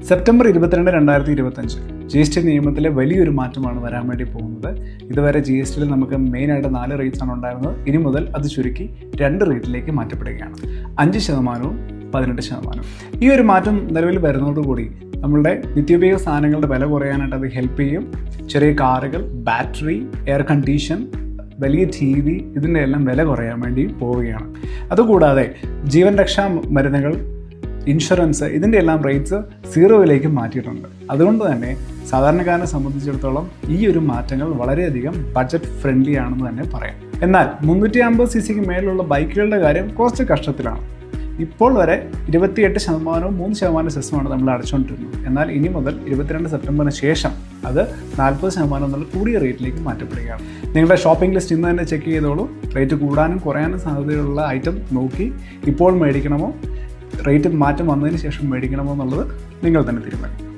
September 22, 2025 GST നിയമത്തിലെ വലിയൊരു മാറ്റമാണ് വരാൻ വേണ്ടി പോകുന്നത്. ഇതുവരെ GSTയിൽ നമുക്ക് മെയിനായിട്ട് 4 റേറ്റ്സ് ആണ് ഉണ്ടായിരുന്നത്. ഇനി മുതൽ അത് ചുരുക്കി 2 റേറ്റിലേക്ക് മാറ്റപ്പെടുകയാണ്. 5%, 18%. ഈ ഒരു മാറ്റം നിലവിൽ വരുന്നതോടുകൂടി നമ്മളുടെ നിത്യോപയോഗ സാധനങ്ങളുടെ വില കുറയാനായിട്ട് അത് ഹെൽപ്പ് ചെയ്യും. ചെറിയ കാറുകൾ, ബാറ്ററി, എയർ കണ്ടീഷൻ, വലിയ TV ഇതിൻ്റെ എല്ലാം വില കുറയാൻ വേണ്ടി പോവുകയാണ്. അതുകൂടാതെ ജീവൻ രക്ഷാ മരുന്നുകൾ, ഇൻഷുറൻസ് ഇതിൻ്റെ എല്ലാം റേറ്റ്സ് 0ലേക്ക് മാറ്റിയിട്ടുണ്ട്. അതുകൊണ്ട് തന്നെ സാധാരണക്കാരനെ സംബന്ധിച്ചിടത്തോളം ഈ ഒരു മാറ്റങ്ങൾ വളരെയധികം ബഡ്ജറ്റ് ഫ്രണ്ട്ലി ആണെന്ന് തന്നെ പറയാം. എന്നാൽ 350cc മേലുള്ള ബൈക്കുകളുടെ കാര്യം കുറച്ച് കഷ്ടത്തിലാണ്. ഇപ്പോൾ വരെ 28%, 3% സെസ്സുമാണ് നമ്മൾ അടച്ചുകൊണ്ടിരുന്നത്. എന്നാൽ ഇനി മുതൽ 22 സെപ്റ്റംബറിന് ശേഷം അത് 40% എന്നുള്ള കൂടിയ റേറ്റിലേക്ക് മാറ്റപ്പെടുകയാണ്. നിങ്ങളുടെ ഷോപ്പിംഗ് ലിസ്റ്റ് ഇന്ന് തന്നെ ചെക്ക് ചെയ്തോളൂ. റേറ്റ് കൂടാനും കുറയാനും സാധ്യതയുള്ള ഐറ്റം നോക്കി ഇപ്പോൾ മേടിക്കണമോ, റേറ്റ് മാറ്റം വന്നതിന് ശേഷം മേടിക്കണമോ എന്നുള്ളത് നിങ്ങൾ തന്നെ തീരുമാനിക്കും.